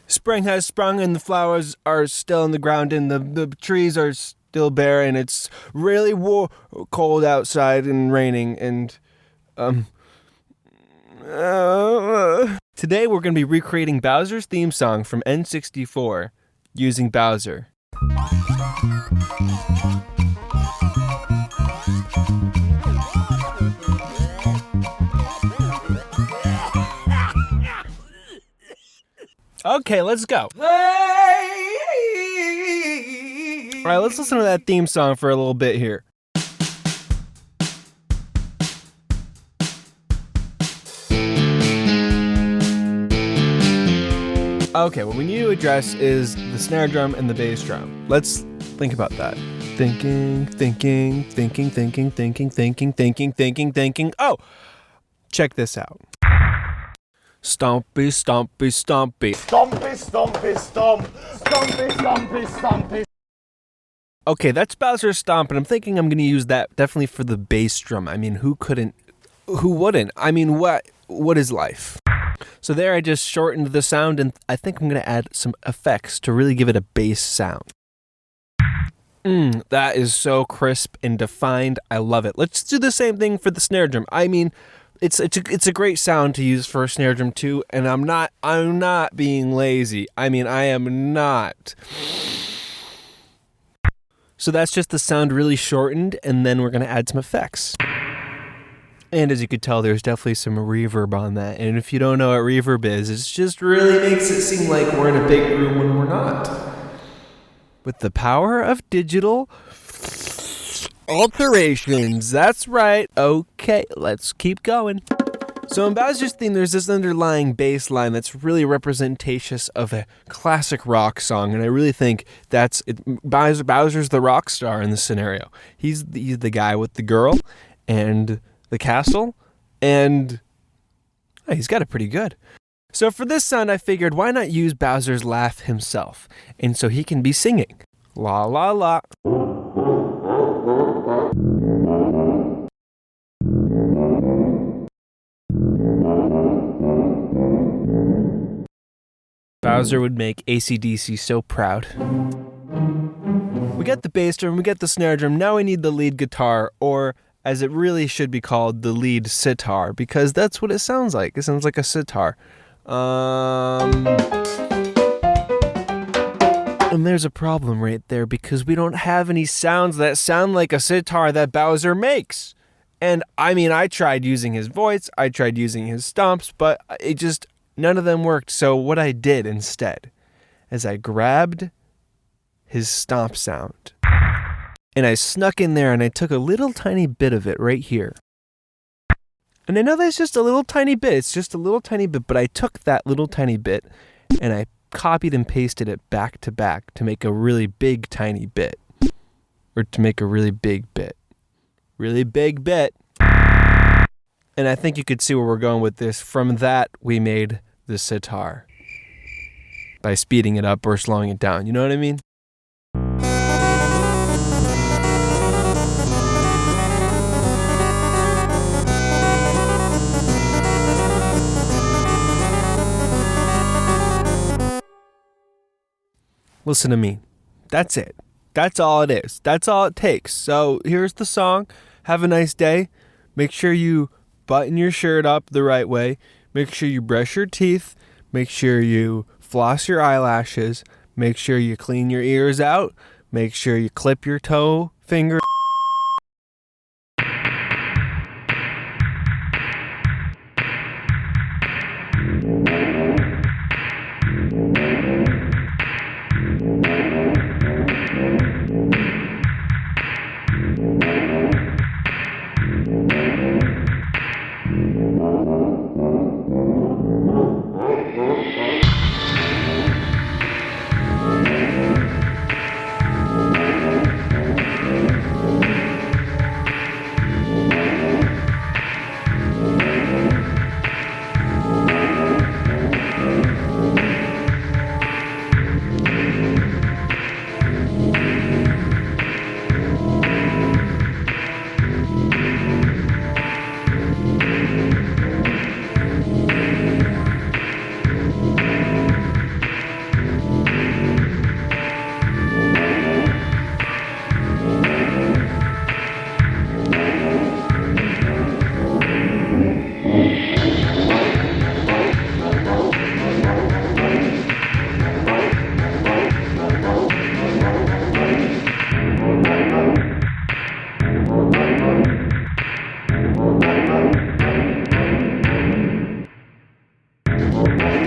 Spring has sprung and the flowers are still in the ground and the trees are still bare and it's really cold outside and raining and Today we're going to be recreating Bowser's theme song from N64 using Bowser. Okay, let's go. All right, let's listen to that theme song for a little bit here. Okay, what we need to address is the snare drum and the bass drum. Let's think about that. Thinking. Oh, check this out. Stompy, stompy, stompy. Stompy, stompy, stomp. Stompy, stompy, stompy. Okay, that's Bowser's stomp, and I'm thinking I'm going to use that definitely for the bass drum. I mean, who wouldn't? I mean, what is life? So there I just shortened the sound, and I think I'm going to add some effects to really give it a bass sound. That is so crisp and defined. I love it. Let's do the same thing for the snare drum. I mean, it's a great sound to use for a snare drum too, and I'm not being lazy. I mean, I am not. So that's just the sound really shortened, and then we're going to add some effects. And as you could tell, there's definitely some reverb on that. And if you don't know what reverb is, it just really makes it seem like we're in a big room when we're not. With the power of digital alterations. That's right. Okay, let's keep going. So in Bowser's theme, there's this underlying bass line that's really representative of a classic rock song. And I really think that's it. Bowser's the rock star in this scenario. He's the guy with the girl and the castle, and he's got it pretty good. So for this sound, I figured why not use Bowser's laugh himself, and so he can be singing. La la la. Bowser would make AC/DC so proud. We got the bass drum, we got the snare drum, now we need the lead guitar, or as it really should be called, the lead sitar, because that's what it sounds like. It sounds like a sitar. And there's a problem right there, because we don't have any sounds that sound like a sitar that Bowser makes. And I mean, I tried using his voice, I tried using his stomps, but none of them worked. So what I did instead is I grabbed his stomp sound, and I snuck in there and I took a little tiny bit of it right here. And I know that's just a little tiny bit. It's just a little tiny bit, but I took that little tiny bit and I copied and pasted it back to back to make a really big tiny bit. Or to make a really big bit. Really big bit. And I think you could see where we're going with this. From that, we made the sitar. By speeding it up or slowing it down. You know what I mean? Listen to me. That's it. That's all it is. That's all it takes. So here's the song. Have a nice day. Make sure you button your shirt up the right way. Make sure you brush your teeth. Make sure you floss your eyelashes. Make sure you clean your ears out. Make sure you clip your toe finger. Stompy.